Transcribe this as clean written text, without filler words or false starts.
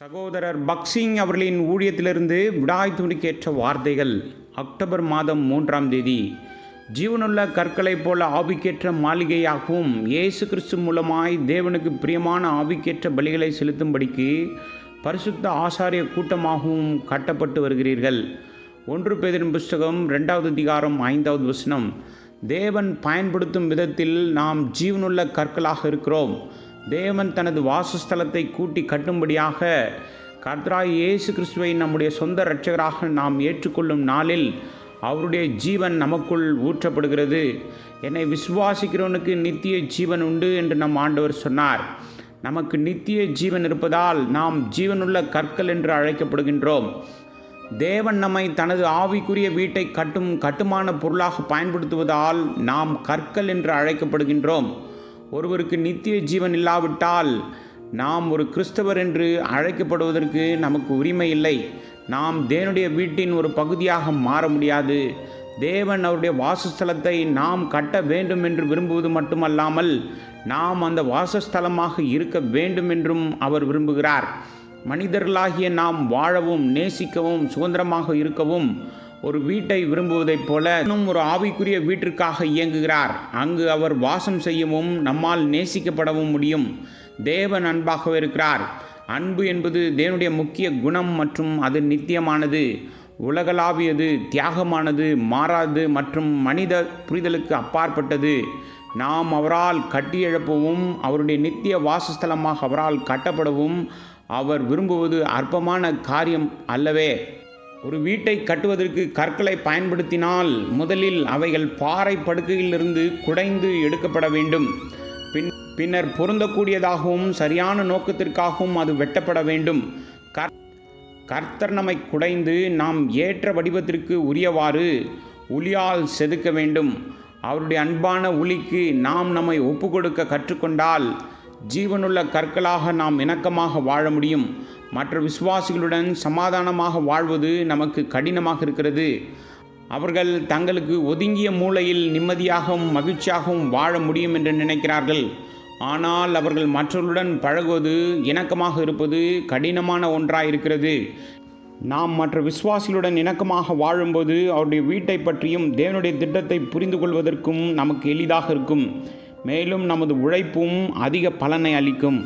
சகோதரர் பக்சிங் அவர்களின் ஊழியத்திலிருந்து விடாய் துணிக்கேற்ற வார்த்தைகள். அக்டோபர் மாதம் 3ஆம் தேதி. ஜீவனுள்ள கற்களைப் போல ஆவிக்கேற்ற மாளிகையாகவும் இயேசு கிறிஸ்து மூலமாய் தேவனுக்கு பிரியமான ஆவிக்கேற்ற பலிகளை செலுத்தும்படிக்கு பரிசுத்த ஆசாரிய கூட்டமாகவும் கட்டப்பட்டு வருகிறீர்கள். 1 பேதுரு புஸ்தகம் 2வது அதிகாரம் 5வது வசனம். தேவன் பயன்படுத்தும் விதத்தில் நாம் ஜீவனுள்ள கற்களாக இருக்கிறோம். தேவன் தனது வாசஸ்தலத்தை கூட்டி கட்டும்படியாக கர்த்தராகிய இயேசு கிறிஸ்துவை நம்முடைய சொந்த இரட்சகராக நாம் ஏற்றுக்கொள்ளும் நாளில் அவருடைய ஜீவன் நமக்குள் ஊற்றப்படுகிறது. என்னை விசுவாசிக்கிறவனுக்கு நித்திய ஜீவன் உண்டு என்று நம் ஆண்டவர் சொன்னார். நமக்கு நித்திய ஜீவன் இருப்பதால் நாம் ஜீவனுள்ள கற்கள் என்று அழைக்கப்படுகின்றோம். தேவன் நம்மை தனது ஆவிக்குரிய வீட்டை கட்டும் கட்டுமான பொருளாக பயன்படுத்துவதால் நாம் கற்கள் என்று அழைக்கப்படுகின்றோம். ஒருவருக்கு நித்திய ஜீவன் இல்லாவிட்டால் நாம் ஒரு கிறிஸ்தவர் என்று அழைக்கப்படுவதற்கு நமக்கு உரிமை இல்லை. நாம் தேவனுடைய வீட்டின் ஒரு பகுதியாக மாற முடியாது. தேவன் அவருடைய வாசஸ்தலத்தை நாம் கட்ட வேண்டும் என்று விரும்புவது மட்டுமல்லாமல் நாம் அந்த வாசஸ்தலமாக இருக்க வேண்டும் என்றும் அவர் விரும்புகிறார். மனிதர்களாகிய நாம் வாழவும் நேசிக்கவும் சுதந்திரமாக இருக்கவும் ஒரு வீட்டை விரும்புவதைப் போல இன்னும் ஒரு ஆவிக்குரிய வீட்டிற்காக இயங்குகிறார். அங்கு அவர் வாசம் செய்யவும் நம்மால் நேசிக்கப்படவும் முடியும். தேவன் அன்பாகவே இருக்கிறார். அன்பு என்பது தேவனுடைய முக்கிய குணம் மற்றும் அது நித்தியமானது, உலகளாவியது, தியாகமானது, மாறாது மற்றும் மனித புரிதலுக்கு அப்பாற்பட்டது. நாம் அவரால் கட்டியெழுப்பவும் அவருடைய நித்திய வாசஸ்தலமாக அவரால் கட்டப்படவும் அவர் விரும்புவது அற்பமான காரியம் அல்லவே. ஒரு வீட்டை கட்டுவதற்கு கற்களை பயன்படுத்தினால் முதலில் அவைகள் பாறை படுக்கையிலிருந்து குடைந்து எடுக்கப்பட வேண்டும். பின்னர் பொருந்தக்கூடியதாகவும் சரியான நோக்கத்திற்காகவும் அது வெட்டப்பட வேண்டும். கர்த்தர் நம்மை குடைந்து நாம் ஏற்ற வடிவத்திற்கு உரியவாறு உளியால் செதுக்க வேண்டும். அவருடைய அன்பான உளிக்கு நாம் நம்மை ஒப்புக்கொடுக்க கற்றுக்கொண்டால் ஜீவனுள்ள கற்களாக நாம் இணக்கமாக வாழ முடியும். மற்ற விசுவாசிகளுடன் சமாதானமாக வாழ்வது நமக்கு கடினமாக இருக்கிறது. அவர்கள் தங்களுக்கு ஒதுங்கிய மூலையில் நிம்மதியாகவும் மகிழ்ச்சியாகவும் வாழ முடியும் என்று நினைக்கிறார்கள். ஆனால் அவர்கள் மற்றவர்களுடன் பழகுவது, இணக்கமாக இருப்பது கடினமான ஒன்றாயிருக்கிறது. நாம் மற்ற விசுவாசிகளுடன் இணக்கமாக வாழும்போது அவருடைய வீட்டை பற்றியும் தேவனுடைய திட்டத்தை புரிந்து கொள்வதற்கும் நமக்கு எளிதாக இருக்கும். மேலும் நமது உழைப்பும் அதிக பலனை அளிக்கும்.